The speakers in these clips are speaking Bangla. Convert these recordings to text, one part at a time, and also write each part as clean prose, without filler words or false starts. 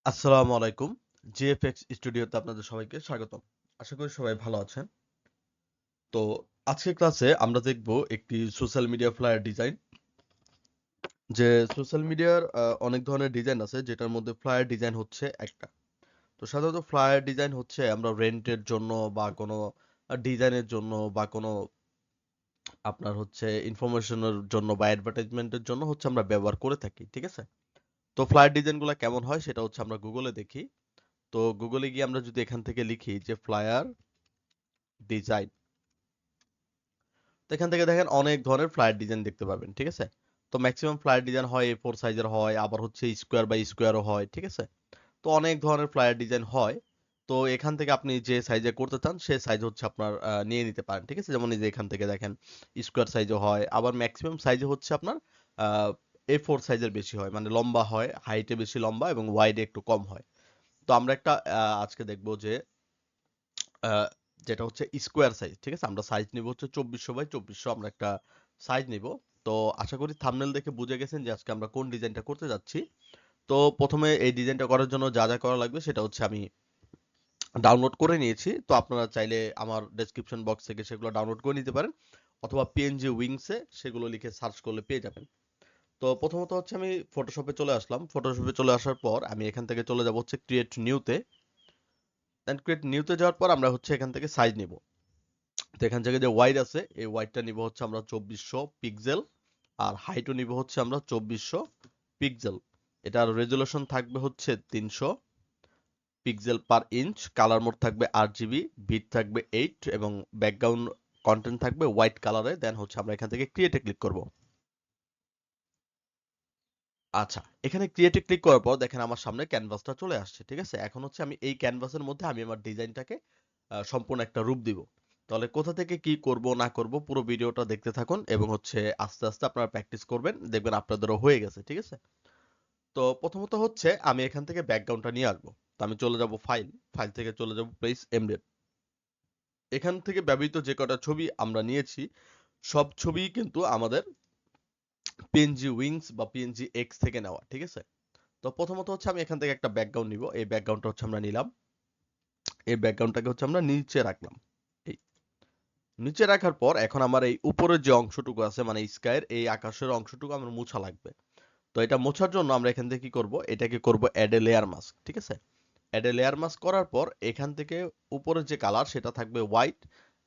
আসসালামু আলাইকুম। জিএফএক্স স্টুডিওতে আপনাদের সবাইকে স্বাগতম। আশা করি সবাই ভালো আছেন। তো আজকের ক্লাসে আমরা দেখব একটি সোশ্যাল মিডিয়া ফ্লায়ার ডিজাইন। যে সোশ্যাল মিডিয়ার অনেক ধরনের ডিজাইন আছে যেটার মধ্যে ফ্লায়ার ডিজাইন হচ্ছে একটা। তো সাধারণত ফ্লায়ার ডিজাইন হচ্ছে আমরা রেন্টের জন্য বা কোনো ডিজাইনের জন্য বা কোনো আপনার হচ্ছে ইনফরমেশনের জন্য বা অ্যাডভার্টাইজমেন্টের জন্য হচ্ছে আমরা ব্যবহার করে থাকি। ঠিক আছে? তো ফ্লায়ার ডিজাইনগুলো কেমন হয় সেটা হচ্ছে আমরা গুগলে দেখি। তো গুগলে গিয়ে আমরা যদি এখান থেকে লিখি যে ফ্লায়ার ডিজাইন, তো এখান থেকে দেখেন অনেক ধরনের ফ্লায়ার ডিজাইন দেখতে পাবেন। ঠিক আছে? তো ম্যাক্সিমাম ফ্লায়ার ডিজাইন হয় A4 সাইজের হয়, আবার হচ্ছে স্কোয়ার বাই স্কোয়ারও হয়। ঠিক আছে? তো অনেক ধরনের ফ্লায়ার ডিজাইন হয়। তো এখান থেকে আপনি যে সাইজে করতে চান সে সাইজ হচ্ছে আপনার নিয়ে নিতে পারেন। ঠিক আছে? যেমন এই যে এখান থেকে দেখেন স্কোয়ার সাইজও হয়, আবার ম্যাক্সিমাম সাইজে হচ্ছে আপনার আহ, A4 সাইজের বেশি হয়, মানে লম্বা হয়, হাইটে বেশি লম্বা এবং ওয়াইডে একটু কম হয়। তো আমরা একটা আজকে দেখবো যে আহ, যেটা হচ্ছে স্কোয়ার সাইজ। ঠিক আছে? আমরা সাইজ নিব হচ্ছে 2400 বাই 2400, আমরা একটা সাইজ নিব। তো আশা করি থাম্বনেল দেখে বুঝে গেছেন যে আজকে আমরা কোন ডিজাইনটা করতে যাচ্ছি। তো প্রথমে এই ডিজাইনটা করার জন্য যা যা করা লাগবে সেটা হচ্ছে আমি ডাউনলোড করে নিয়েছি। তো আপনারা চাইলে আমার ডেসক্রিপশন বক্স থেকে সেগুলো ডাউনলোড করে নিতে পারেন, অথবা পিএনজি উইংসে সেগুলো লিখে সার্চ করলে পেয়ে যাবেন। তো প্রথমত হচ্ছে আমি ফটোশপে চলে আসলাম। ফটোশপে চলে আসার পর আমি এখান থেকে চলে যাব হচ্ছে ক্রিয়েট নিউতে। দেন ক্রিয়েট নিউতে যাওয়ার পর আমরা হচ্ছে এখান থেকে সাইজ নিব। তো এখান থেকে যে ওয়াইড আছে এই ওয়াইডটা নিব হচ্ছে আমরা 2400 পিক্সেল, আর হাইটও নিব হচ্ছে আমরা 2400 পিক্সেল। এটার রেজুলেশন থাকবে হচ্ছে 300 পিক্সেল পার ইঞ্চ, কালার মোড থাকবে 8 জিবি, বিট থাকবে 8 এবং ব্যাকগ্রাউন্ড কন্টেন্ট থাকবে হোয়াইট কালারে। দেন হচ্ছে আমরা এখান থেকে ক্রিয়েটে ক্লিক করব। আচ্ছা, এখানে ক্রিয়েটে ক্লিক করার পর দেখেন আমার সামনে ক্যানভাসটা চলে আসছে। ঠিক আছে? এখন হচ্ছে আমি এই ক্যানভাসের মধ্যে আমি আমার ডিজাইনটাকে সম্পূর্ণ একটা রূপ দিব। তাহলে কোথা থেকে কি করব না করব পুরো ভিডিওটা দেখতে থাকুন, এবং হচ্ছে আস্তে আস্তে আপনারা প্র্যাকটিস করবেন, দেখবেন আপনাদেরও হয়ে গেছে। ঠিক আছে? তো প্রথমত হচ্ছে আমি এখান থেকে ব্যাকগ্রাউন্ডটা নিয়ে আসবো। তো আমি চলে যাব ফাইল, ফাইল থেকে চলে যাব প্লেস এমবেড। এখান থেকে ব্যবহৃত যে কটা ছবি আমরা নিয়েছি সব ছবি কিন্তু আমাদের পিএনজি উইংস বা পিএনজি এক্স থেকে নেওয়া। ঠিক আছে? তো প্রথমত হচ্ছে আমি এখান থেকে একটা ব্যাকগ্রাউন্ড নিব। এই ব্যাকগ্রাউন্ডটা হচ্ছে আমরা নিলাম। এই ব্যাকগ্রাউন্ডটাকে হচ্ছে আমরা নিচে রাখলাম। এই নিচে রাখার পর এখন আমার এই উপরের যে অংশটুকু আছে মানে স্কাইয়ের এই আকাশের অংশটুকু আমার মোছা লাগবে। তো এটা মোছার জন্য আমরা এখান থেকে কি করব, এটাকে করব অ্যাড এ লেয়ার মাস্ক। ঠিক আছে? অ্যাড এ লেয়ার মাস্ক করার পর এখান থেকে উপরের যে কালার সেটা থাকবে হোয়াইট।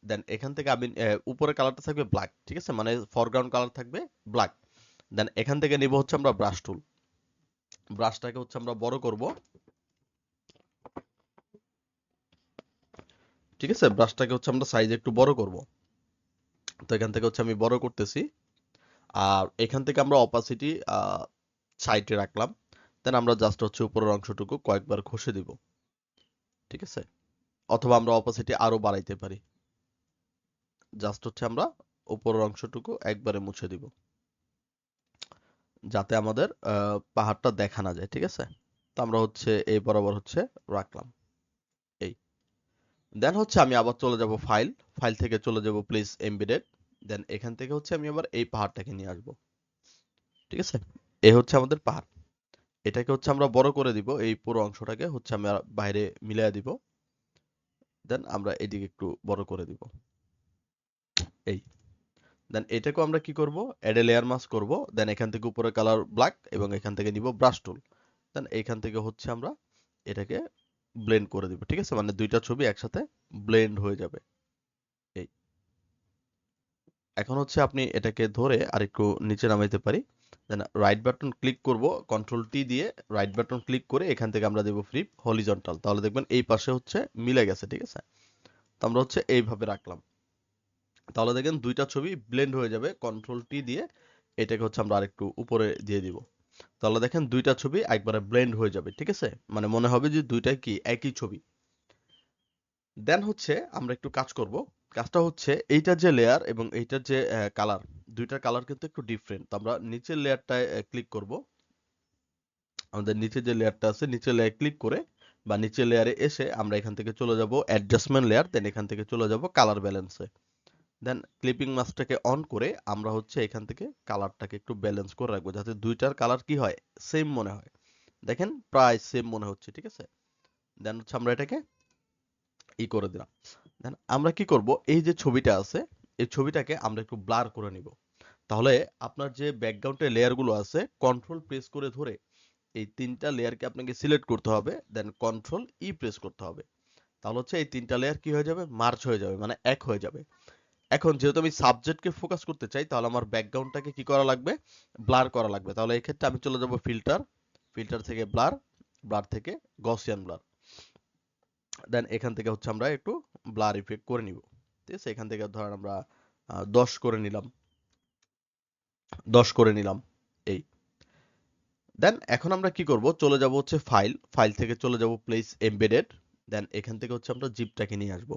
দেন এখান থেকে আমি উপরের কালারটা থাকবে ব্ল্যাক। ঠিক আছে? মানে ফরগ্রাউন্ড কালার থাকবে ব্ল্যাক। দেন এখান থেকে নিব হচ্ছে আমরা ব্রাশ টুল। ব্রাশটাকে হচ্ছে আমরা বড় করব। ঠিক আছে? ব্রাশটাকে হচ্ছে আমরা সাইজ একটু বড় করব। তো এখান থেকে হচ্ছে আমি বড় করতেছি। আর এখান থেকে আমরা অপাসিটি সাইডে রাখলাম। দেন আমরা জাস্ট হচ্ছে উপরের অংশটুকু কয়েকবার ঘষে দিব। ঠিক আছে? অথবা আমরা অপাসিটি আরো বাড়াইতে পারি। জাস্ট হচ্ছে আমরা উপরের অংশটুকু একবারে মুছে দিব, যাতে আমাদের পাহাড়টা দেখা না যায়। ঠিক আছে? তো আমরা হচ্ছে এই বরাবর হচ্ছে রাখলাম। এই দেন হচ্ছে আমি আবার চলে যাব ফাইল, ফাইল থেকে চলে যাব প্লেস এমবেডেড। দেন এখান থেকে হচ্ছে আমি আবার এই পাহাড়টাকে নিয়ে আসব। ঠিক আছে? এই হচ্ছে আমাদের পাহাড়। এটাকে হচ্ছে আমরা বড় করে দিব, এই পুরো অংশটাকে হচ্ছে আমরা বাইরে মিলিয়ে দিব। দেন আমরা এদিকে একটু বড় করে দিব। এই দেন এটাকেও আমরা কি করব, অ্যাড এ লেয়ার মাস্ক করব। দেন এখান থেকে উপরে কালার ব্ল্যাক এবং এখান থেকে নিব ব্রাশ টুল। দেন এইখান থেকে হচ্ছে আমরা এটাকে ব্লেন্ড করে দিব। ঠিক আছে? মানে দুইটা ছবি একসাথে ব্লেন্ড হয়ে যাবে। এই এখন হচ্ছে আপনি এটাকে ধরে আরেকটু নিচে নামাইতে পারি। দেন রাইট বাটন ক্লিক করব, কন্ট্রোল টি দিয়ে রাইট বাটন ক্লিক করে এখান থেকে আমরা দেব ফ্লিপ হরিজন্টাল। তাহলে দেখবেন এই পাশে হচ্ছে মিলে গেছে। ঠিক আছে? তো আমরা হচ্ছে এইভাবে রাখলাম। তাহলে দেখেন দুইটা ছবি ব্লেন্ড হয়ে যাবে। কন্ট্রোল টি দিয়ে এটাকে হচ্ছে আমরা আরেকটু উপরে দিয়ে দিব। তাহলে দেখেন দুইটা ছবি একবারে ব্লেন্ড হয়ে যাবে। ঠিক আছে? মানে মনে হবে যে দুইটাই কি একই ছবি। দেন হচ্ছে আমরা একটু কাজ করব। কাজটা হচ্ছে এইটার যে লেয়ার এবং এইটার যে কালার, দুইটার কালার কিন্তু একটু ডিফারেন্ট। তো আমরা নিচের লেয়ারটায় ক্লিক করব। আমাদের নিচে যে লেয়ারটা আছে নিচের লেয়ারে ক্লিক করে বা নিচের লেয়ারে এসে আমরা এখান থেকে চলে যাব অ্যাডজাস্টমেন্ট লেয়ার। দেন এখান থেকে চলে যাব কালার ব্যালেন্সে। দেন ক্লিপিং মাস্কটাকে অন করে আমরা হচ্ছে এখান থেকে কালারটাকে একটু ব্যালেন্স করে রাখবো, যাতে দুইটার কালার কি হয়, সেম মনে হয়। দেখেন প্রায় সেম মনে হচ্ছে, ঠিক আছে। দেন হচ্ছে আমরা এটাকে করে দিলাম। দেন আমরা কি করব, এই যে ছবিটা আছে এই ছবিটাকে আমরা একটু ব্লার করে নিব। তাহলে আপনার যে ব্যাকগ্রাউন্ডের লেয়ার গুলো আছে কন্ট্রোল প্রেস করে ধরে এই তিনটা লেয়ারকে আপনাকে সিলেক্ট করতে হবে, দেন কন্ট্রোল প্রেস করতে হবে। তাহলে হচ্ছে এই তিনটা লেয়ার কি হয়ে যাবে, মার্জ হয়ে যাবে, মানে এক হয়ে যাবে। এখন যেহেতু আমি সাবজেক্টকে ফোকাস করতে চাই তাহলে আমার ব্যাকগ্রাউন্ডটাকে কি করা লাগবে, ব্লার করা লাগবে। তাহলে এই ক্ষেত্রে আমি চলে যাব ফিল্টার, ফিল্টার থেকে ব্লার, ব্লার থেকে গসিয়ান ব্লার। দেন এখান থেকে হচ্ছে আমরা একটু ব্লার ইফেক্ট করে নিব, ঠিক আছে। এখান থেকে ধরেন আমরা 10 করে নিলাম, 10 করে নিলাম এই। দেন এখন আমরা কি করব, চলে যাব হচ্ছে ফাইল, ফাইল থেকে চলে যাব প্লেস এমবেডেড। দেন এখান থেকে হচ্ছে আমরা জিপটাকে নিয়ে আসব।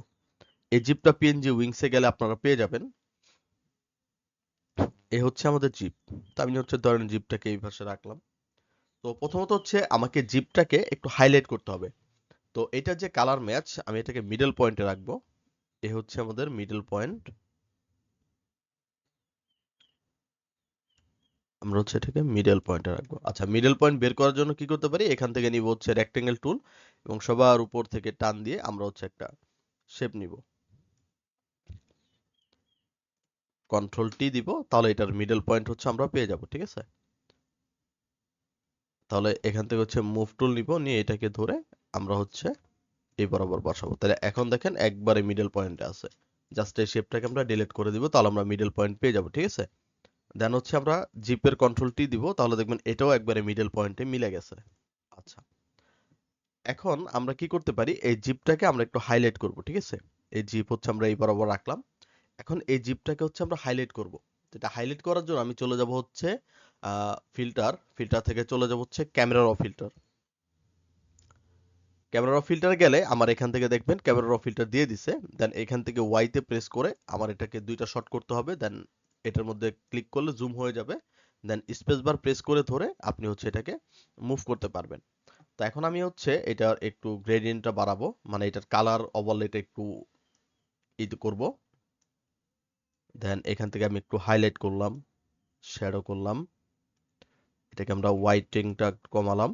এই জিপটা পিএনজি উইংসে গেলে আপনারা পেয়ে যাবেন। এ হচ্ছে আমাদের জিপ। তো আমি হচ্ছে ধরেন জিপটাকে এই পাশে রাখলাম। তো প্রথমত হচ্ছে আমাকে জিপটাকে একটু হাইলাইট করতে হবে। তো এটা যে কালার ম্যাচ, আমি এটাকে মিডল পয়েন্টে রাখবো। এ হচ্ছে আমাদের মিডল পয়েন্ট। আমরা হচ্ছে এটাকে মিডল পয়েন্টে রাখবো। আচ্ছা, মিডল পয়েন্ট বের করার জন্য কি করতে পারি, এখান থেকে নিব হচ্ছে রেক্টেঙ্গেল টুল এবং সবার উপর থেকে টান দিয়ে আমরা হচ্ছে একটা শেপ নিব। কন্ট্রোল টি দিব, তাহলে এটার মিডল পয়েন্ট হচ্ছে আমরা পেয়ে যাব, ঠিক আছে। তাহলে এখান থেকে হচ্ছে মুভ টুল নিব, নিয়ে এটাকে ধরে আমরা হচ্ছে এই বরাবর বসাবো। তাহলে এখন দেখেন একবারে মিডল পয়েন্টে আছে। জাস্ট এই শেপটাকে আমরা ডিলিট করে দিব, তাহলে আমরা মিডল পয়েন্ট পেয়ে যাব, ঠিক আছে। দেন হচ্ছে আমরা জিপের কন্ট্রোল টি দিব, তাহলে দেখবেন এটাও একবারে মিডল পয়েন্টে মিলে গেছে। আচ্ছা, এখন আমরা কি করতে পারি, এই জিপটাকে আমরা একটু হাইলাইট করব, ঠিক আছে। এই জিপ হচ্ছে আমরা এই বরাবর রাখলাম। এখন এই জিপটাকে হচ্ছে আমরা হাইলাইট করব। এটা হাইলাইট করার জন্য আমি চলে যাব হচ্ছে ফিল্টার, ফিল্টার থেকে চলে যাব হচ্ছে ক্যামেরা র ফিল্টার। ক্যামেরা র ফিল্টার গেলে আমার এখান থেকে দেখবেন ক্যামেরা র ফিল্টার দিয়ে দিছে। দেন এখান থেকে ওয়াই তে প্রেস করে আমার এটাকে দুইটা শট করতে হবে। দেন এটার মধ্যে ক্লিক করলে জুম হয়ে যাবে। দেন স্পেস বার প্রেস করে ধরে আপনি হচ্ছে এটাকে মুভ করতে পারবেন। তো এখন আমি হচ্ছে এটার একটু গ্রেডিয়েন্টটা বাড়াবো, মানে এটার কালার ওভারলেটা একটু করব। দেন এখান থেকে আমি একটু হাইলাইট করলাম, শ্যাডো করলাম, এটাকে আমরা হোয়াইটিংটা কমালাম,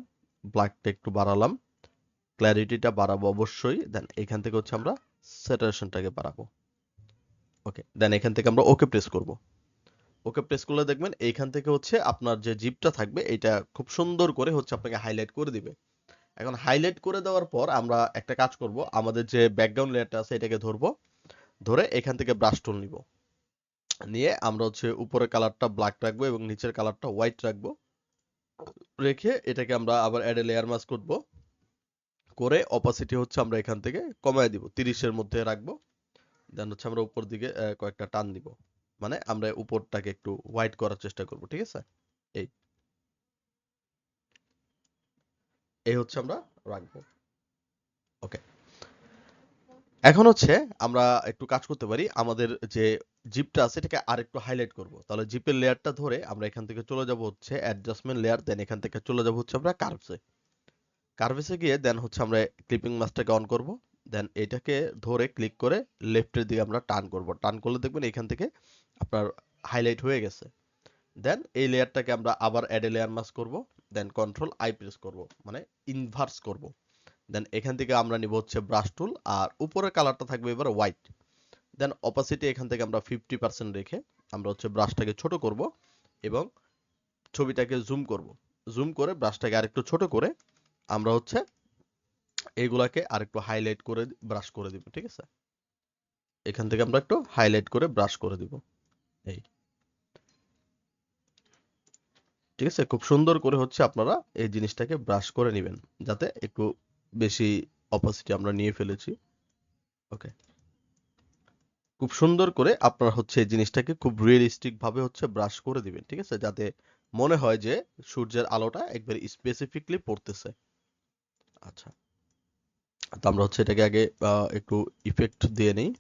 ব্ল্যাকটা একটু বাড়ালাম, ক্ল্যারিটিটা বাড়াবো অবশ্যই। দেন এখান থেকে হচ্ছে আমরা স্যাচুরেশনটাকে বাড়াবো। ওকে, দেন এখান থেকে আমরা ওকে প্রেস করব। ওকে প্রেস করলে দেখবেন এইখান থেকে হচ্ছে আপনার যে জিপটা থাকবে এটা খুব সুন্দর করে হচ্ছে আপনাকে হাইলাইট করে দিবে। এখন হাইলাইট করে দেওয়ার পর আমরা একটা কাজ করব, আমাদের যে ব্যাকগ্রাউন্ড লেয়ারটা আছে এটাকে ধরবো, ধরে এখান থেকে ব্রাশ টুল নিব, নিয়ে আমরা হচ্ছে উপরের কালারটা ব্ল্যাক রাখবো এবং নিচের কালারটা হোয়াইট রাখবো। রেখে এটাকে আমরা আবার অ্যাড এ লেয়ার মাস্ক করব, করে অপাসিটি হচ্ছে আমরা এখান থেকে কমায় দিব, 30 এর মধ্যে রাখবো। দেন হচ্ছে আমরা উপর দিকে কয়েকটা টান দিব, মানে আমরা উপরটাকে একটু হোয়াইট করার চেষ্টা করব, ঠিক আছে। এই এই হচ্ছে আমরা রাখবো। ওকে, এখন হচ্ছে আমরা একটু কাজ করতে পারি, আমাদের যে জিপটা আছে এটাকে আর একটু হাইলাইট করব। তাহলে জিপের লেয়ারটা ধরে আমরা এখান থেকে চলে যাব হচ্ছে অ্যাডজাস্টমেন্ট লেয়ার, দেন এখান থেকে চলে যাব হচ্ছে আমরা কার্ভসে। কার্ভসে গিয়ে দেন হচ্ছে আমরা ক্লিপিং মাস্কটাকে অন করব। দেন এটাকে ধরে ক্লিক করে লেফটের দিকে আমরা টার্ন করব। টার্ন করলে দেখবেন এখান থেকে আপনার হাইলাইট হয়ে গেছে। দেন এই লেয়ারটাকে আমরা আবার অ্যাড এ লেয়ার মাস্ক করব। দেন কন্ট্রোল আই প্রেস করব, মানে ইনভার্স করব। দেন এখান থেকে আমরা নিব হচ্ছে ব্রাশ টুল, আর উপরের কালারটা থাকবে এবার হোয়াইট। দেন অপাসিটি এখান থেকে আমরা 50% রেখে আমরা হচ্ছে ব্রাশটাকে ছোট করব এবং ছবিটাকে জুম করব। জুম করে ব্রাশটাকে আরেকটু ছোট করে আমরা হচ্ছে এইগুলাকে আরেকটু হাইলাইট করে ব্রাশ করে দিব, ঠিক আছে। এখান থেকে আমরা একটু হাইলাইট করে ব্রাশ করে দিব, এই, ঠিক আছে। খুব সুন্দর করে হচ্ছে আপনারা এই জিনিসটাকে ব্রাশ করে নেবেন, যাতে একটু বেশি অপাসিটি আমরা নিয়ে ফেলেছি। ওকে, খুব সুন্দর করে আপনারা হচ্ছে এই জিনিসটাকে খুব রিয়েলিস্টিক ভাবে হচ্ছে ব্রাশ করে দিবেন, ঠিক আছে, যাতে মনে হয় যে সূর্যের আলোটা একবার স্পেসিফিকলি পড়তেছে। আচ্ছা, তো আমরা হচ্ছে এটাকে আগে একটু ইফেক্ট দিয়ে নেই।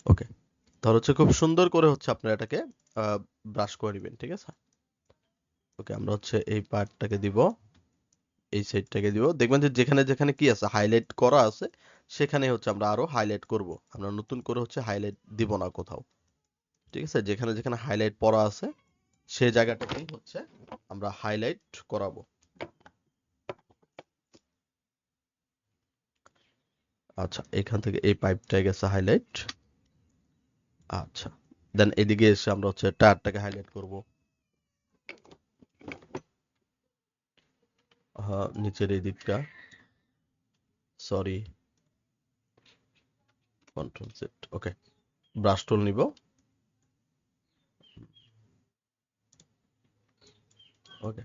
ওকে, তাহলে হচ্ছে খুব সুন্দর করে হচ্ছে আপনারা এটাকে ব্রাশ করে নেবেন, ঠিক আছে। ওকে, আমরা হচ্ছে এই পার্টটাকে দিব, এই সাইডটাকে দিব। দেখবেন যে যেখানে যেখানে কি আছে হাইলাইট করা আছে সেখানে হচ্ছে আমরা আরো হাইলাইট করব। আমরা নতুন করে হচ্ছে হাইলাইট দিব না কোথাও, ঠিক আছে। যেখানে যেখানে হাইলাইট পড়া আছে সেই জায়গাটাকেই হচ্ছে আমরা হাইলাইট করাবো। আচ্ছা, এখান থেকে এই পাইপটায় গেছে হাইলাইট। আচ্ছা, দেন এদিকে এসে আমরা হচ্ছে টায়ারটাকে হাইলাইট করব। হ্যাঁ, নিচের এই দিকটা, সরি, কন্ট্রোল জেড। ওকে, ব্রাশ টুল নিব। ওকে,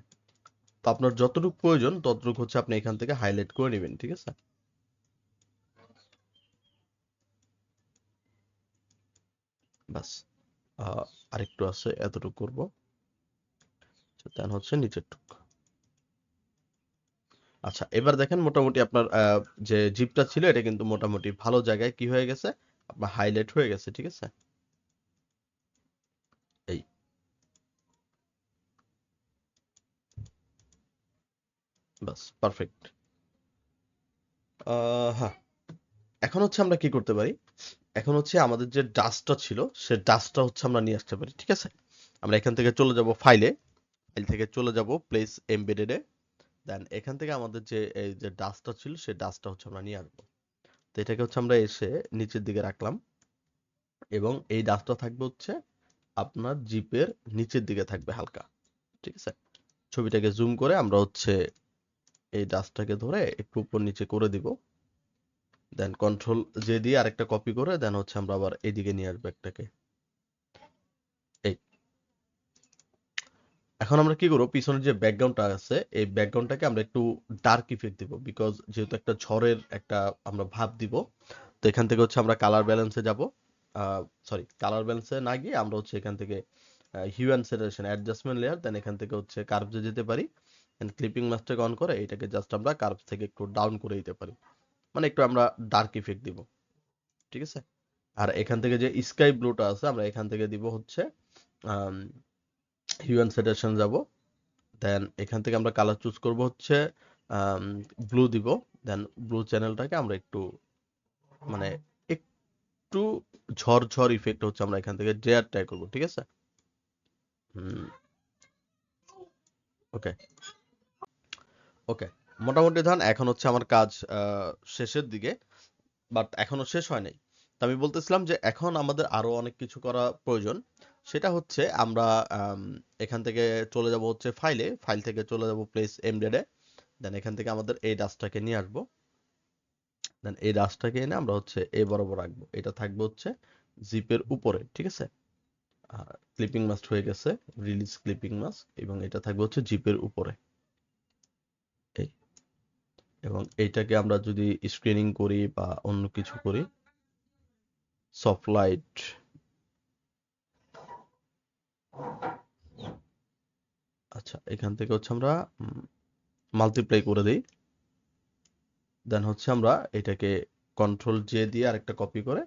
তো আপনার যতটুকু প্রয়োজন ততটুকু হচ্ছে আপনি এখান থেকে হাইলাইট করে নেবেন, ঠিক আছে? বাস, আরেকটু আছে, এতটুকু করব। দেন হচ্ছে নিচের টুক। আচ্ছা, এবার দেখেন মোটামুটি আপনার যে জিপটা ছিল এটা কিন্তু মোটামুটি ভালো জায়গায় কি হয়ে গেছে, আপনার হাইলাইট হয়ে গেছে, ঠিক আছে? এই, বাস পারফেক্ট। হ্যাঁ, এখন হচ্ছে আমরা কি করতে পারি, এখন হচ্ছে আমাদের যে ডাস্টটা ছিল সে ডাস্টটা হচ্ছে আমরা নিয়ে আসতে পারি, ঠিক আছে? আমরা এখান থেকে চলে যাব ফাইলে, ফাইল থেকে চলে যাব প্লেস এমবেডেড এ। দেন এখান থেকে আমাদের যে এই যে ডাস্টটা ছিল সেই ডাস্টটা হচ্ছে আমরা নিয়ে আসবো। তো এটাকে হচ্ছে আমরা এসে নিচের দিকে রাখলাম, এবং এই ডাস্টটা থাকবে হচ্ছে আপনার জিপের নিচের দিকে থাকবে হালকা, ঠিক আছে? ছবিটাকে জুম করে আমরা হচ্ছে এই ডাস্টটাকে ধরে একটু উপর নিচে করে দিব। দেন কন্ট্রোল জে দিয়ে আরেকটা কপি করে দেন হচ্ছে আমরা আবার এদিকে নিয়ে আসবো একটাকে। এই, এখন আমরা কি করবো, পিছনের যে ব্যাকগ্রাউন্ডটা আছে এই ব্যাকগ্রাউন্ডটাকে আমরা একটু ডার্ক ইফেক্ট দিব, বিকজ যেহেতু একটা ঝড়ের একটা আমরা ভাব দিব। তো এখান থেকে হচ্ছে আমরা কালার ব্যালেন্সে যাব, সরি, কালার ব্যালেন্সে না গিয়ে আমরা হচ্ছে এখান থেকে hue and saturation adjustment layer, then এখান থেকে হচ্ছে কার্ভসে যেতে পারি। এন্ড ক্লিপিং মাস্কটাকে অন করে এটাকে জাস্ট আমরা কার্ভস থেকে একটু ডাউন করে দিতে পারি, মানে একটু আমরা ডার্ক ইফেক্ট দিব, ঠিক আছে? আর এখান থেকে যে স্কাই ব্লুটা আছে আমরা এখান থেকে দিব হচ্ছে হিউ অ্যান্ড স্যাচুরেশন যাব। দেন এখান থেকে আমরা কালার চুজ করব হচ্ছে ব্লু দিব। দেন ব্লু চ্যানেলটাকে আমরা একটু মানে একটু ঝড় ইফেক্ট হচ্ছে আমরা এখান থেকে ডেয়ার ট্রাই করব, ঠিক আছে? হুম, ওকে, ওকে, মোটামুটি ধান এখন হচ্ছে আমার কাজ শেষের দিকে, বাট এখনো শেষ হয় নাই। তো আমি বলতেছিলাম যে এখন আমাদের আরো অনেক কিছু করা প্রয়োজন। সেটা হচ্ছে আমরা আম, এখান থেকে চলে যাব হচ্ছে ফাইলে, ফাইল থেকে চলে যাব প্লেস এমবেডে। দেন এখান থেকে আমাদের এই ডাস্টটাকে নিয়ে আসবো। দেন এই ডাস্টটাকে এনে আমরা হচ্ছে এই বরাবর রাখবো, এটা থাকবে হচ্ছে জিপের উপরে, ঠিক আছে? ক্লিপিং মাস্ক হয়ে গেছে, রিলিজ ক্লিপিং মাস্ক, এবং এটা থাকবে হচ্ছে জিপের উপরে। এই, এবং এইটাকে আমরা যদি স্ক্রিনিং করি বা অন্য কিছু করি, সফট লাইট, আচ্ছা, এখান থেকে হচ্ছে আমরা মাল্টিপ্লাই করে দিই। দেন হচ্ছে আমরা এটাকে কন্ট্রোল জে দিয়ে আরেকটা কপি করে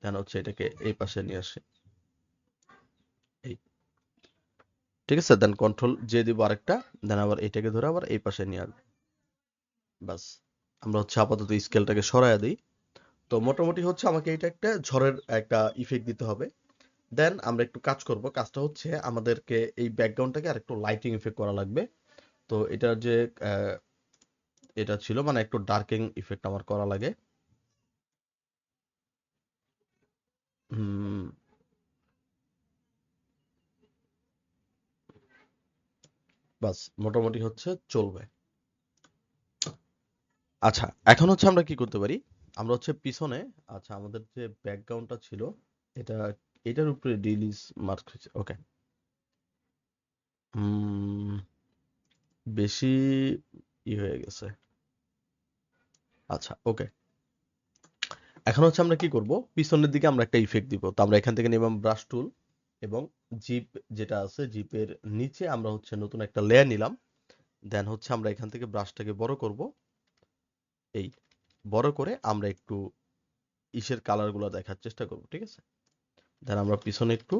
দেন হচ্ছে এটাকে এই পাশে নিয়ে আসি। এই, ঠিক আছে? দেন কন্ট্রোল জে দিব আরেকটা, দেন আবার এটাকে ধরে আবার এই পাশে নিয়ে আসবো। বাস, আমরা হচ্ছে আপাতত স্কেলটাকে সরাইয়া দিই। তো মোটামুটি হচ্ছে আমাকে এটা একটা ঝড়ের একটা ইফেক্ট দিতে হবে। দেন আমরা একটু কাজ করব, কাজটা হচ্ছে আমাদেরকে এই ব্যাকগ্রাউন্ডটাকে আর একটু লাইটিং ইফেক্ট করা লাগবে। তো এটার যে এটা ছিল মানে একটু ডার্কিং ইফেক্ট আমার করা লাগে। হুম, বাস মোটামুটি হচ্ছে চলবে। আচ্ছা, এখন হচ্ছে আমরা কি করতে পারি, আমরা হচ্ছে পিছনে, আচ্ছা, আমাদের যে ব্যাকগ্রাউন্ডটা ছিল এটা, এটার উপরে রিলিজ মার্ক হয়েছে, ওকে। বেশি হয়ে গেছে। আচ্ছা, ওকে, এখন হচ্ছে আমরা কি করব, পিছনের দিকে আমরা একটা ইফেক্ট দিব। তো আমরা এখান থেকে নিলাম ব্রাশ টুল, এবং জিপ যেটা আছে জিপের নিচে আমরা হচ্ছে নতুন একটা লেয়ার নিলাম। দেন হচ্ছে আমরা এখান থেকে ব্রাশটাকে বড় করব। এই, বড় করে আমরা একটু ইসের কালারগুলো দেখার চেষ্টা করব, ঠিক আছে? দেন আমরা পিছনে একটু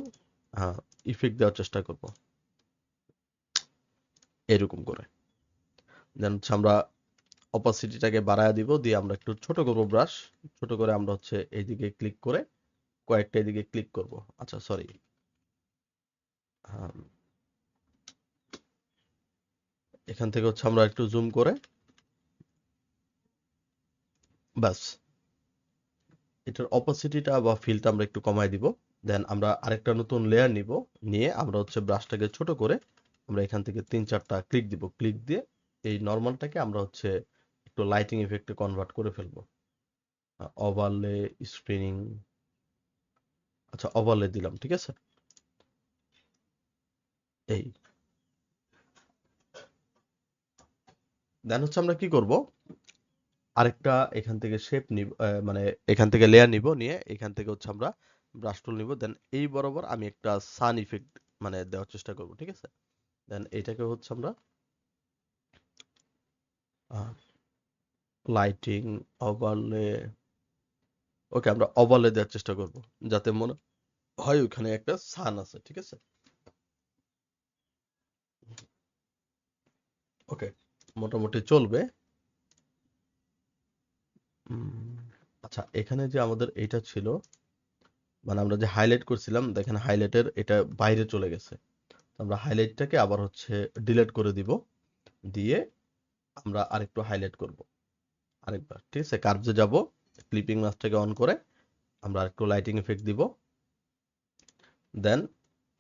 ইফেক্ট দেওয়ার চেষ্টা করব এরকম করে। দেন হচ্ছে আমরা অপাসিটিটাকে বাড়ায় দিব, দিয়ে আমরা একটু ছোট করব ব্রাশ, ছোট করে আমরা হচ্ছে এইদিকে ক্লিক করে কয়েকটা এদিকে ক্লিক করব। আচ্ছা, সরি, এখান থেকে হচ্ছে আমরা একটু জুম করে ব্যাস এটার অপাসিটিটা বা ফিলটা আমরা একটু কমায় দিব। দেন আমরা আরেকটা নতুন লেয়ার নিব, নিয়ে আমরা হচ্ছে ব্রাশটাকে ছোট করে আমরা এখান থেকে 3-4টা ক্লিক দিব। ক্লিক দিয়ে এই নর্মালটাকে আমরা হচ্ছে একটু লাইটিং ইফেক্টে কনভার্ট করে ফেলবো। ওভারলে, স্ক্রিনিং, আচ্ছা ওভারলে দিলাম, ঠিক আছে। এই দেন হচ্ছে আমরা কি করব, আরেকটা এখান থেকে শেপ নিব, মানে এখান থেকে লেয়ার নিব, নিয়ে এখান থেকে হচ্ছে আমরা ব্রাশ টুল নিব। দেন এই বরাবর আমি একটা সান ইফেক্ট মানে দেওয়ার চেষ্টা করব, ঠিক আছে। দেন এটাকে হচ্ছে আমরা লাইটিং, ওভারলে, ওকে আমরা ওভারলে দেওয়ার চেষ্টা করব যাতে মনে হয় ওখানে একটা সান আছে, ঠিক আছে। ওকে, মোটামুটি চলবে। উম, আচ্ছা এখানে যে আমাদের এইটা ছিল, মানে আমরা যে হাইলাইট করছিলাম, দেখেন হাইলাইটের এটা বাইরে চলে গেছে। আমরা হাইলাইটটাকে আবার হচ্ছে ডিলিট করে দিব, দিয়ে আমরা আরেকটু হাইলাইট করব আরেকবার, ঠিক আছে। কার্ভে যাব, ক্লিপিং মাস্কটাকে অন করে আমরা আরেকটু লাইটিং এফেক্ট দিব। Then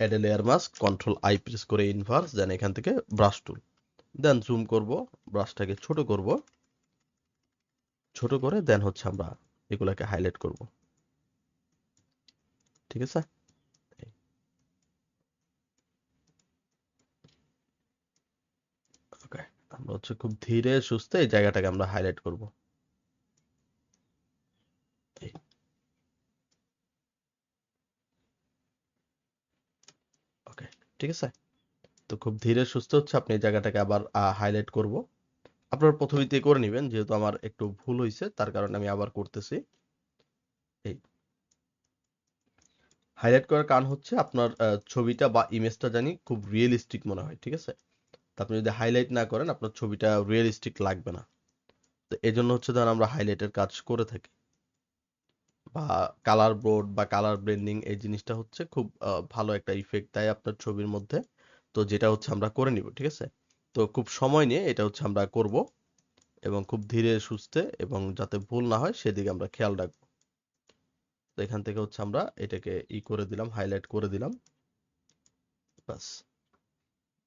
add a layer mask, control I press করে ইনভার্স, দেন এখান থেকে ব্রাশ টুল, দেন জুম করব, ব্রাশটাকে ছোট করব, ছোট করে দেন হচ্ছে আমরা এগুলাকে হাইলাইট করব, ঠিক আছে। ওকে, আমরা হচ্ছে খুব ধীরে সুস্থে এই জায়গাটাকে আমরা হাইলাইট করব। এই, ওকে, ঠিক আছে। তো খুব ধীরে সুস্থে হচ্ছে আপনি এই জায়গাটাকে আবার হাইলাইট করব। আপনারা প্রথমেই করে নেবেন, যেহেতু আমার একটু ভুল হয়েছে তার কারণে আমি আবার করতেছি। এই হাইলাইট করার কারণ হচ্ছে আপনার ছবিটা বা ইমেজটা জানি খুব রিয়েলিস্টিক মনে হয়, ঠিক আছে। তো আপনি যদি হাইলাইট না করেন আপনার ছবিটা রিয়েলিস্টিক লাগবে না। তো এজন্য হচ্ছে ধরেন আমরা হাইলাইটের কাজ করে থাকি, বা কালার বোর্ড বা কালার ব্লেন্ডিং, এই জিনিসটা হচ্ছে খুব ভালো একটা ইফেক্ট দেয় আপনার ছবির মধ্যে। তো যেটা হচ্ছে আমরা করে নিব, ঠিক আছে। তো খুব সময় নিয়ে এটা হচ্ছে আমরা করব, এবং খুব ধীরে সুস্থে, এবং যাতে ভুল না হয় সেদিকে আমরা খেয়াল রাখবো। তো এখান থেকে হচ্ছে আমরা এটাকে করে দিলাম, হাইলাইট করে দিলাম, বাস।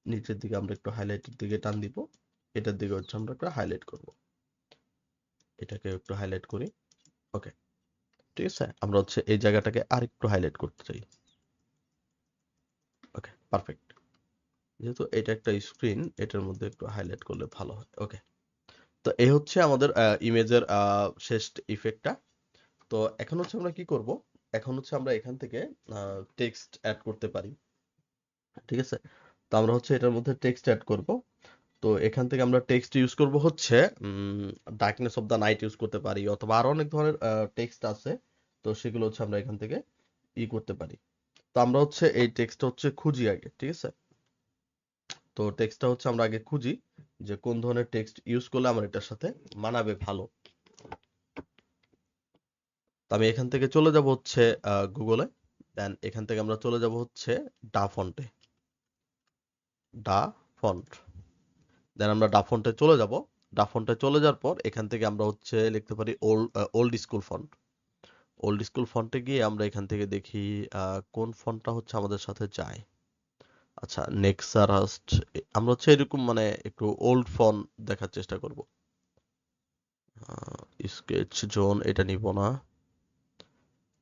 নিচের দিকে আমরা একটু হাইলাইটের দিকে টান দিব, এটার দিকে হচ্ছে আমরা একটু হাইলাইট করব, এটাকে একটু হাইলাইট করি। ওকে, ঠিক আছে। আমরা হচ্ছে এই জায়গাটাকে আরেকটু হাইলাইট করতে চাই। ওকে, পারফেক্ট। যেহেতু এটা একটা স্ক্রিন, এটার মধ্যে একটু হাইলাইট করলে ভালো হয়। ওকে, তো এই হচ্ছে আমাদের ইমেজের শেষ ইফেক্টটা। তো এখন হচ্ছে আমরা কি করব, এখন হচ্ছে আমরা এখান থেকে টেক্সট অ্যাড করতে পারি, ঠিক আছে। তো আমরা হচ্ছে এটার মধ্যে টেক্সট অ্যাড করব। তো এখান থেকে আমরা টেক্সট ইউজ করব হচ্ছে darkness of the night use করতে পারি, অথবা আরো অনেক ধরনের টেক্সট আছে। তো সেগুলো হচ্ছে আমরা এখান থেকে করতে পারি। তো আমরা হচ্ছে এই টেক্সটটা হচ্ছে খুঁজি আগে, ঠিক আছে। তো টেক্সটটা হচ্ছে আমরা আগে খুঁজি যে কোন ধরনের টেক্সট ইউজ করলে আমার এটার সাথে মানাবে ভালো। তো আমি এখান থেকে চলে যাব হচ্ছে গুগলে, দেন এখান থেকে আমরা চলে যাব হচ্ছে ডা ফন্টে, ডা ফন্ট। দেন আমরা ডা ফন্টে চলে যাব। ডা ফন্টে চলে যাওয়ার পর এখান থেকে আমরা হচ্ছে লিখতে পারি old school font. Old school ফন্টে গিয়ে আমরা এখান থেকে দেখি কোন ফন্টটা হচ্ছে আমাদের সাথে যায়। আচ্ছা, নেক্সারাস্ট, আমরা হচ্ছে এরকম মানে একটু ওল্ড ফন্ট দেখার চেষ্টা করব। স্কেচ জোন এটা নিব না।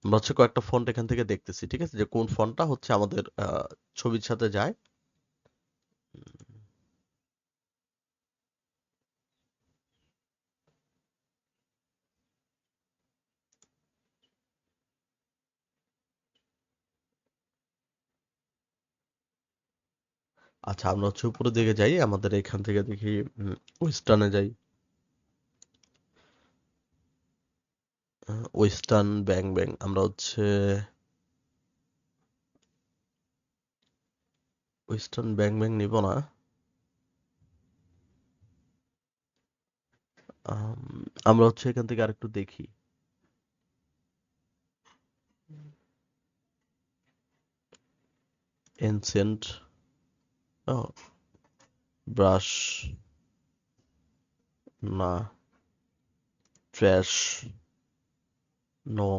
আমরা হচ্ছে কয়েকটা ফন্ট এখান থেকে দেখতেছি, ঠিক আছে, যে কোন ফন্টটা হচ্ছে আমাদের ছবির সাথে যায়। আচ্ছা, আমরা হচ্ছে উপরের দিকে যাই, আমাদের এখান থেকে দেখি ওয়েস্টার্নে যাই। ওয়েস্টার্ন ব্যাং ব্যাং, আমরা হচ্ছে ওয়েস্টার্ন ব্যাং ব্যাং নিব না। আম, আমরা হচ্ছে এখান থেকে আরেকটু দেখি। এনসেন্ট, ব্রাশ না, ট্র্যাশ নো।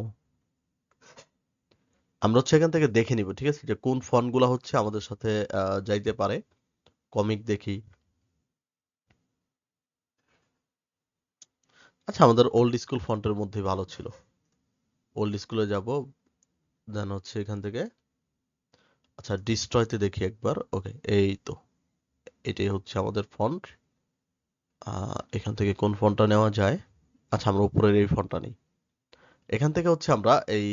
আমরা হচ্ছে এখান থেকে দেখে নিব, ঠিক আছে, যে কোন ফন্ট গুলা হচ্ছে আমাদের সাথে যাইতে পারে। কমিক দেখি। আচ্ছা, আমাদের ওল্ড স্কুল ফন্টের মধ্যে ভালো ছিল। ওল্ড স্কুলে যাব, দেন হচ্ছে এখান থেকে, আচ্ছা ডিস্ট্রয়তে দেখি একবার। ওকে, এই তো এটাই হচ্ছে আমাদের ফন্ট। এখান থেকে কোন ফন্টটা নেওয়া যায়? আচ্ছা, আমরা উপরের এই ফন্টটা নিই। এখান থেকে হচ্ছে আমরা এই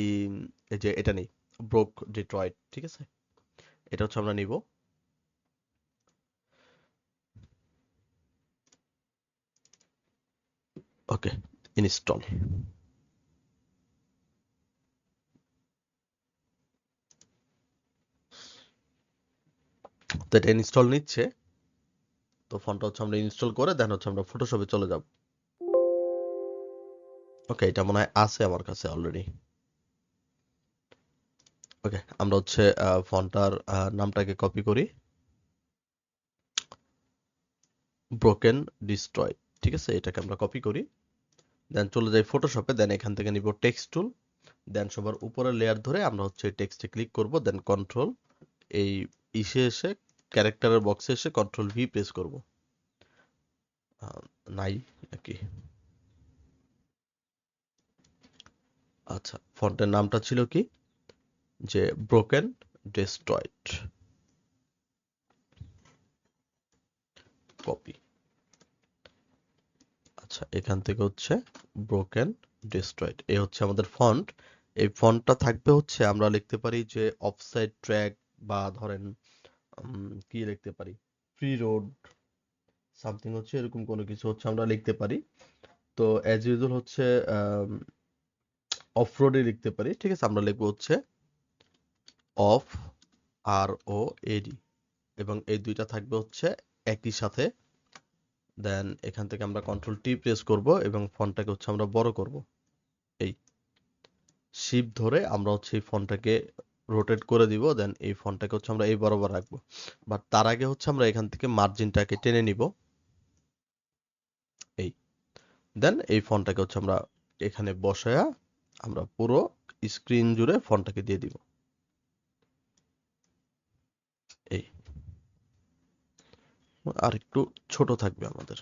এই যে এটা নিই, ব্রোক ডিট্রয়েট, ঠিক আছে, এটা হচ্ছে আমরা নিব। ওকে, ইনস্টল। তো এটা ইনস্টল নিচ্ছে। তো ফন্টটা হচ্ছে আমরা ইনস্টল করে দেন হচ্ছে আমরা ফটোশপে চলে যাব। ওকে, এটা মনে হয় আছে আমার কাছে অলরেডি। ওকে, আমরা হচ্ছে ফন্টটার নামটাকে কপি করি, ব্রোকেন ডিস্ট্রয়, ঠিক আছে, এটাকে আমরা কপি করি। দেন চলে যাই ফটোশপে, দেন এখান থেকে নিব টেক্সট টুল, দেন সবার উপরের লেয়ার ধরে আমরা হচ্ছে টেক্সটে ক্লিক করব, দেন কন্ট্রোল এই ইসে এসে ক্যারেক্টারের বক্সে এসে কন্ট্রোল ভি প্রেস করব। নাই নাকি? আচ্ছা, ফন্টের নামটা ছিল কি, যে ব্রোকেন ডিস্ট্রয়েড, কপি। আচ্ছা, এখান থেকে হচ্ছে ব্রোকেন ডিস্ট্রয়েড, এই হচ্ছে আমাদের ফন্ট। এই ফন্টটা থাকবে হচ্ছে আমরা লিখতে পারি যে অফসাইড ট্র্যাক, বা ধরেন কি লিখতে পারি, ফ্রি রোড সামথিং, হচ্ছে এরকম কোনো কিছু হচ্ছে আমরা লিখতে পারি। তো অ্যাজ ইউজুয়াল হচ্ছে অফ রোডে লিখতে পারি, ঠিক আছে, আমরা লিখবো হচ্ছে অফ, আর ও এডি, এবং এই দুইটা থাকবে হচ্ছে একই সাথে। দেন এখান থেকে আমরা কন্ট্রোল টি প্রেস করব এবং ফন্টটাকে হচ্ছে আমরা বড় করব। এই শিফট ধরে আমরা হচ্ছে এই ফন্টটাকে রোটেট করে দিব, দেন এই ফন্টটাকে হচ্ছে আমরা এই বরাবর রাখবো। বাট তার আগে হচ্ছে আমরা এখান থেকে মার্জিনটাকে টেনে নিব, এই। দেন এই ফন্টটাকে হচ্ছে আমরা এখানে বসায়া আমরা পুরো স্ক্রিন জুড়ে ফন্টটাকে দিয়ে দিব, এই। আর একটু ছোট থাকবে আমাদের,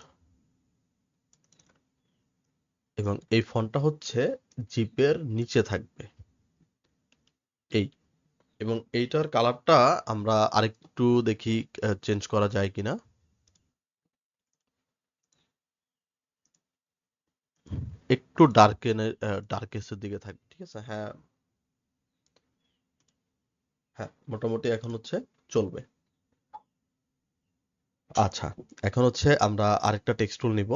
এবং এই ফন্টটা হচ্ছে জিপের নিচে থাকবে, এই। এবং এইটার কালারটা আমরা আরেকটু দেখি চেঞ্জ করা যায় কিনা। একটু ডার্কেস্টের দিকে থাকবে, ঠিক আছে, হ্যাঁ। হ্যাঁ, মোটামুটি এখন হচ্ছে চলবে। আচ্ছা, এখন হচ্ছে আমরা আরেকটা টেক্সট টুল নিব,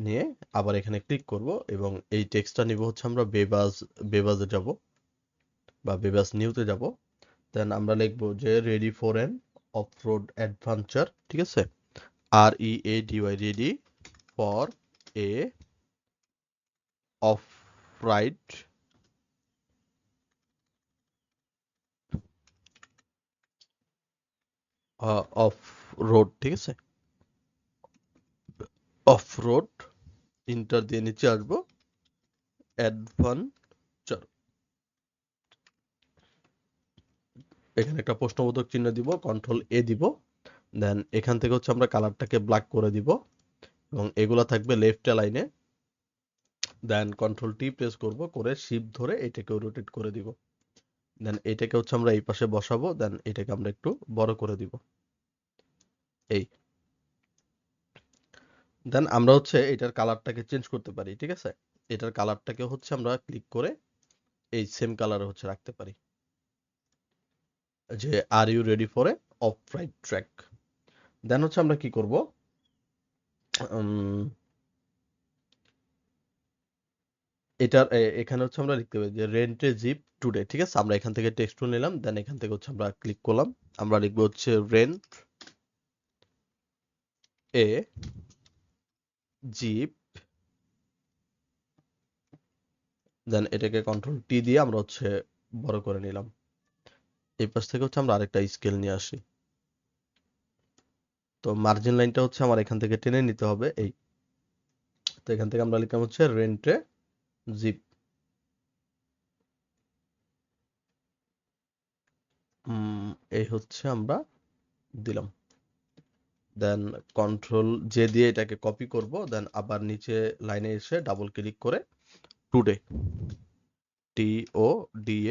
নিয়ে আবার এখানে ক্লিক করব, এবং এই টেক্সটটা নিব হচ্ছে আমরা বেবাজে যাব, বা বেবাজ নিউতে যাব। দেন আমরা লিখবো যে ready for N of road adventure, ঠিক আছে, READY, ready for a of ride of road, ঠিক আছে, অফ রোড, ইন্টার দিয়ে নিচে আসবো, অ্যাডভেঞ্চার, এখানে একটা প্রশ্নবোধক চিহ্ন দিব, কন্ট্রোল এ দিব। দেন এখান থেকে হচ্ছে আমরা কালারটাকে ব্ল্যাক করে দিব, এবং এগুলা থাকবে লেফট লাইনে। দেন কন্ট্রোল টি প্রেস করব, করে শিফট ধরে এটাকে রোটেট করে দিব। দেন এটাকে হচ্ছে আমরা এই পাশে বসাবো, দেন এটাকে আমরা একটু বড় করে দিব, এই। দেন আমরা হচ্ছে এটার কালারটাকে চেঞ্জ করতে পারি, ঠিক আছে, এটার কালারটাকে হচ্ছে আমরা ক্লিক করে এই সেম কালারে হচ্ছে রাখতে পারি, যে are you ready for a of ride track. Then হচ্ছে আমরা কি করব, এটার এখানে হচ্ছে আমরা লিখতে পারি যে রেন্ট এ জিপ টুডে, ঠিক আছে, আমরা এখান থেকে টেক্সট নিলাম, দেন এখান থেকে হচ্ছে আমরা ক্লিক করলাম, আমরা লিখবো হচ্ছে রেন্ট এ জিপ, দেন এটাকে কন্ট্রোল টি দিয়ে আমরা হচ্ছে বড় করে নিলাম। এই পাশ থেকে হচ্ছে আমরা আরেকটা স্কেল নিয়ে আসি, তো মার্জিন লাইনটা হচ্ছে আমার এখান থেকে টেনে নিতে হবে এই। তো এখান থেকে আমরা লিখলাম হচ্ছে রেন্টে জিপ। এই হচ্ছে আমরা দিলাম। দেন কন্ট্রোল জে দিয়ে এটাকে কপি করব, দেন আবার নিচে লাইনে এসে ডাবল ক্লিক করে টুডে, TODAY,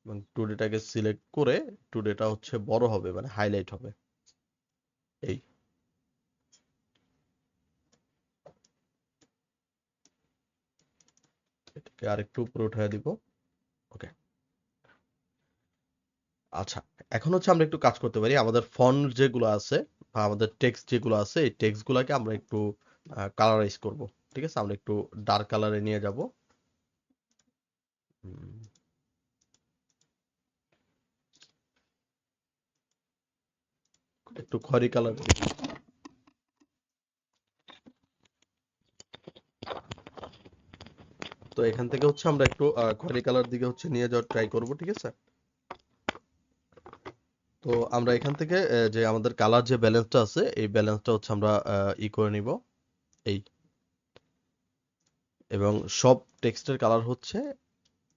এবং টুডেটাকে সিলেক্ট করে টুডেটা হচ্ছে বড় হবে, মানে হাইলাইট হবে এই। এটাকে আরেকটু উপরে উঠায় দিব। ওকে। আচ্ছা, এখন হচ্ছে আমরা একটু কাজ করতে পারি। আমাদের ফন্ট যেগুলো আছে বা আমাদের টেক্সট যেগুলো আছে, এই টেক্সট গুলাকে আমরা একটু কালারাইজ করব। ঠিক আছে, আমরা একটু ডার্ক কালারে নিয়ে যাব। একটু খয়েরি কালার। তো এখান থেকে হচ্ছে আমরা একটু খয়েরি কালার দিকে হচ্ছে নিয়ে যাওয়ার ট্রাই করব। ঠিক আছে, তো আমরা এখান থেকে যে আমাদের কালার যে ব্যালেন্সটা আছে, এই ব্যালেন্সটা হচ্ছে আমরা করে নিব এই। এবং সব টেক্সটের কালার হচ্ছে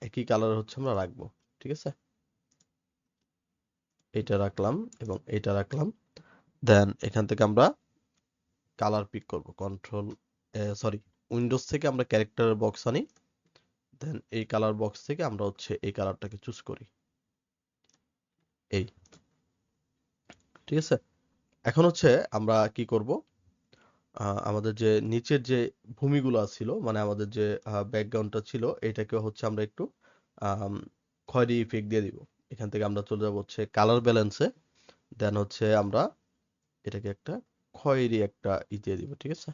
একই কালার হচ্ছে আমরা রাখবো। ঠিক আছে, এটা রাখলাম এবং এটা রাখলাম। দেন এখান থেকে আমরা কালার পিক করব, উইন্ডোজ থেকে আমরা ক্যারেক্টারের বক্স আনি। দেন এই কালার বক্স থেকে আমরা হচ্ছে এই কালারটাকে চুজ করি এই। ঠিক আছে, এখন হচ্ছে আমরা কি করব, আমাদের যে নিচের যে ভূমিগুলো ছিল, মানে আমাদের যে ব্যাকগ্রাউন্ডটা ছিল, এটাকে হচ্ছে আমরা একটু আম, খয়েরি ইফেক্ট দিয়ে দিব। এখান থেকে আমরা চলে যাব হচ্ছে কালার ব্যালেন্সে। দেন হচ্ছে আমরা এটাকে একটা খয়েরি একটা দিয়ে দিব। ঠিক আছে,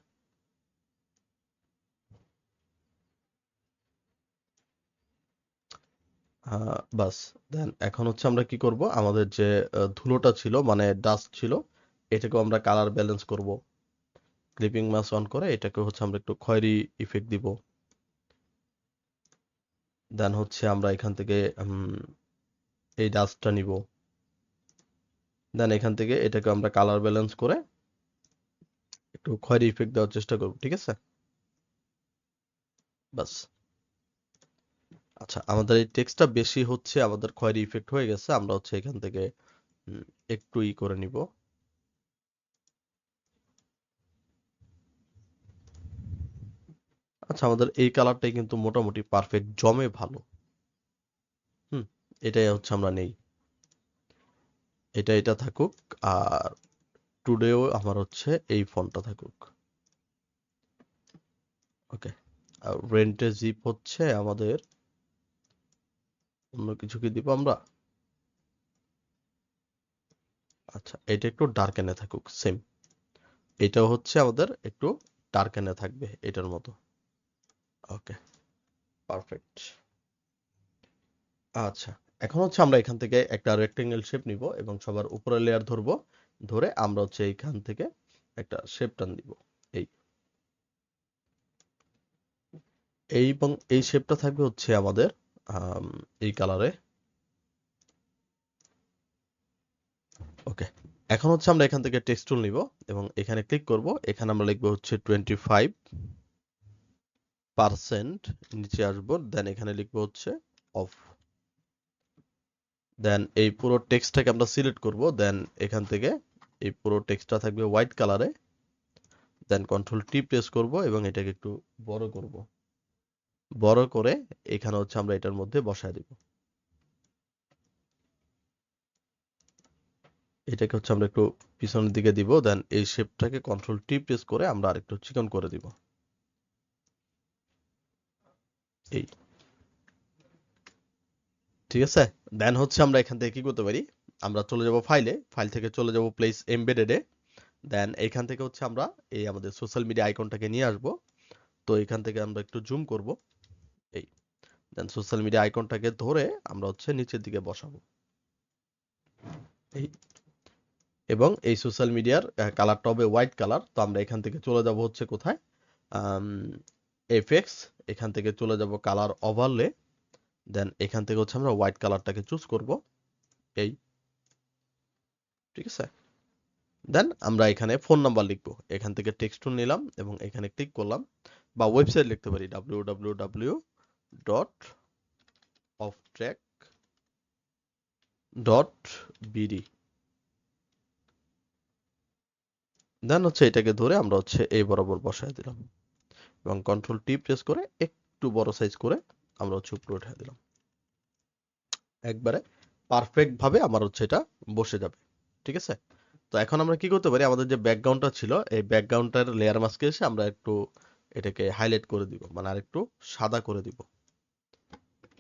বাস। দেন এখন হচ্ছে আমরা কি করব, আমাদের যে ধুলোটা ছিল মানে ডাস্ট ছিল, এটাকেও আমরা কালার ব্যালেন্স করব। ক্লিপিং মাস্ক অন করে এটাকে হচ্ছে আমরা একটু খয়েরি ইফেক্ট দিব। দেন হচ্ছে আমরা এখান থেকে এই ডাস্টটা নিব। দেন এখান থেকে এটাকে আমরা কালার ব্যালেন্স করে একটু খয়েরি ইফেক্ট দেওয়ার চেষ্টা করব। ঠিক আছে, বাস। আচ্ছা, আমাদের এই টেক্সটটা বেশি হচ্ছে আমাদের খয়েরি ইফেক্ট হয়ে গেছে, আমরা হচ্ছে এখান থেকে একটু করে নিব। আচ্ছা, আমাদের এই কালারটাই কিন্তু মোটামুটি পারফেক্ট, জমে ভালো। হুম, এটাই হচ্ছে আমরা নেই। এটা থাকুক, আর টুডেও আমার হচ্ছে এই ফন্টটা থাকুক। ওকে। আর রেন্টে জিপ হচ্ছে আমাদের অন্য কিছু কি দিব আমরা? আচ্ছা, এটা একটু ডার্কেনে থাকুক সেম। এটাও হচ্ছে আমাদের একটু ডার্কেনে থাকবে এটার মতো। ওকে, পারফেক্ট। আচ্ছা, এখন হচ্ছে আমরা এখান থেকে একটা রেক্টেঙ্গেল শেপ নিব এবং সবার উপরের লেয়ার ধরবো। ধরে আমরা হচ্ছে এইখান থেকে একটা শেপ টান দিব এই। এবং এই শেপটা থাকবে হচ্ছে আমাদের এই কালারে। ওকে, এখন হচ্ছে আমরা এখান থেকে টেক্সট টুল নিব এবং এখানে ক্লিক করব। এখানে আমরা লিখবো হচ্ছে 25%, নিচে আসবো, দেন এখানে লিখবো হচ্ছে অফ। দেন এই পুরো টেক্সটটাকে আমরা সিলেক্ট করব। দেন এখান থেকে এই পুরো টেক্সটটা থাকবে হোয়াইট কালারে। দেন কন্ট্রোল টি প্রেস করব এবং এটাকে একটু বড় করব। বড় করে এখানে হচ্ছে আমরা এটার মধ্যে বসায় দিব। এটাকে হচ্ছে আমরা একটু পিছনের দিকে দিব। দেন এই শেপটাকে কন্ট্রোল টি প্রেস করে আমরা আরেকটু চিকন করে দিব এই। ঠিক আছে, দেন হচ্ছে আমরা এখান থেকে কি করতে পারি, আমরা চলে যাব ফাইলে, ফাইল থেকে চলে যাব প্লেস এমবেডেডে। দেন এখান থেকে হচ্ছে আমরা এই আমাদের সোশ্যাল মিডিয়া আইকনটাকে নিয়ে আসব। তো এখান থেকে আমরা একটু জুম করব এই। দেন সোশ্যাল মিডিয়া আইকনটাকে ধরে আমরা হচ্ছে নিচের দিকে বসাবো এই। এবং এই সোশ্যাল মিডিয়ার কালারটা হবে হোয়াইট কালার। তো আমরা এখান থেকে চলে যাব হচ্ছে কোথায়, এফএক্স, এখান থেকে চলে যাব কালার ওভারলে। দেন এখান থেকে হচ্ছে আমরা হোয়াইট কালারটাকে চুজ করব এই। ঠিক আছে, দেন আমরা এখানে ফোন নাম্বার লিখবো, এখান থেকে টেক্সট টুল নিলাম এবং এখানে ক্লিক করলাম, বা ওয়েবসাইট লিখতে পারি www.offtrack.bd। দেন হচ্ছে এটাকে ধরে আমরা হচ্ছে এই বরাবর বসায় দিলাম এবং কন্ট্রোল টি প্রেস করে একটু বড় সাইজ করে আমরা হচ্ছে উপরে উঠে দিলাম। একবারে পারফেক্ট ভাবে আমার হচ্ছে এটা বসে যাবে। ঠিক আছে? তো এখন আমরা কি করতে পারি, আমাদের যে ব্যাকগ্রাউন্ডটা ছিল এই ব্যাকগ্রাউন্ডটার লেয়ার মাস্কে এসে আমরা একটু এটাকে হাইলাইট করে দিব, মানে আরেকটু সাদা করে দিব।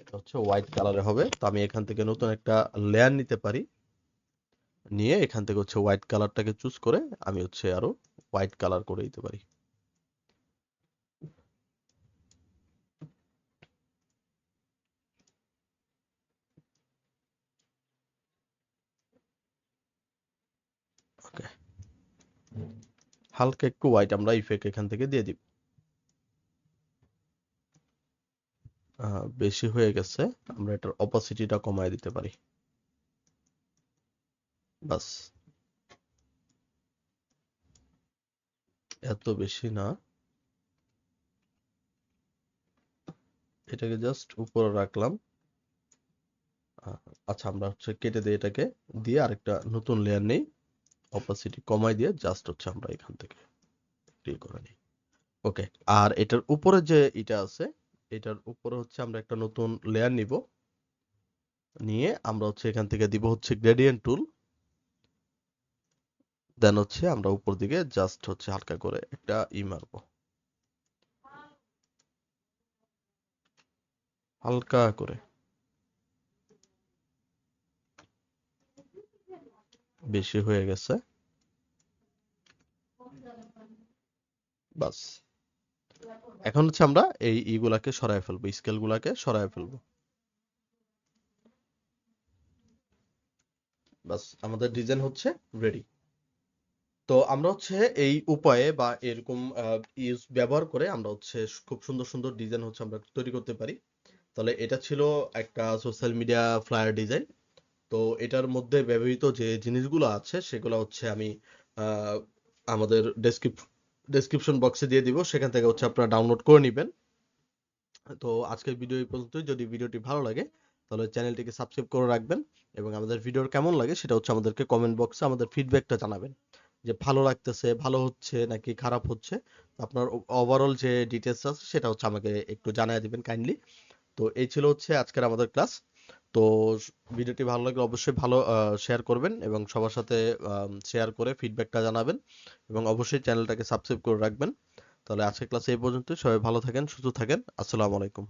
এটা হচ্ছে হোয়াইট কালারে হবে। তো আমি এখান থেকে নতুন একটা লেয়ার নিতে পারি, নিয়ে এখান থেকে হচ্ছে হোয়াইট কালারটাকে চুজ করে আমি হচ্ছে আরো হোয়াইট কালার করে দিতে পারি। ওকে, হালকা একটু হোয়াইট আমরা ইফেক্ট এখান থেকে দিয়ে দিব। বেশি হয়ে গেছে, আমরা এটার অপাসিটিটা কমায় দিতে পারি। বাস, এত বেশি না, এটাকে জাস্ট উপরে রাখলাম। আচ্ছা, আমরা হচ্ছে কেটে দিয়ে এটাকে দিয়ে আরেকটা নতুন লেয়ার নেই, অপাসিটি কমাই দিয়ে জাস্ট হচ্ছে আমরা এখান থেকে ক্লিক করে নিই। ওকে, আর এটার উপরে যে এটা আছে, এটার উপরে হচ্ছে আমরা একটা নতুন লেয়ার নিব, নিয়ে আমরা হচ্ছে এখান থেকে দিব হচ্ছে গ্রেডিয়েন্ট টুল। দেন হচ্ছে আমরা উপর দিকে জাস্ট হচ্ছে হালকা করে একটা মারবো, হালকা করে। বেশি হয়ে গেছে, বাস। এখন হচ্ছে আমরা এই ইগুলাকে সরায় ফেলবো, স্কেল গুলাকে সরায় ফেলবো। বাস, আমাদের ডিজাইন হচ্ছে রেডি। তো আমরা হচ্ছে এই উপায়ে বা এরকম ব্যবহার করে আমরা হচ্ছে খুব সুন্দর সুন্দর ডিজাইন হচ্ছে আমরা তৈরি করতে পারি। তাহলে এটা ছিল একটা সোশ্যাল মিডিয়া ফ্লায়ার ডিজাইন। তো এটার মধ্যে ব্যবহৃত যে জিনিসগুলো আছে সেগুলো হচ্ছে আমি আহ, আমাদের ডেসক্রিপশন বক্সে দিয়ে দিব, সেখান থেকে হচ্ছে আপনারা ডাউনলোড করে নেবেন। তো আজকের ভিডিও এই পর্যন্তই। যদি ভিডিওটি ভালো লাগে তাহলে চ্যানেলটিকে সাবস্ক্রাইব করে রাখবেন, এবং আমাদের ভিডিওর কেমন লাগে সেটা হচ্ছে আমাদেরকে কমেন্ট বক্সে আমাদের ফিডব্যাকটা জানাবেন, যে ভালো লাগতেছে, ভালো হচ্ছে নাকি খারাপ হচ্ছে। আপনার ওভারঅল যে ডিটেলস আছে সেটা হচ্ছে আমাকে একটু জানিয়ে দিবেন কাইন্ডলি। তো এই ছিল হচ্ছে আজকের আমাদের ক্লাস। তো ভিডিওটি ভালো লাগলে অবশ্যই ভালো শেয়ার করবেন এবং সবার সাথে শেয়ার করে ফিডব্যাকটা জানাবেন, এবং অবশ্যই চ্যানেলটাকে সাবস্ক্রাইব করে রাখবেন। তাহলে আজকের ক্লাসে এই পর্যন্ত। সবাই ভালো থাকেন, সুস্থ থাকেন। আসসালামু আলাইকুম।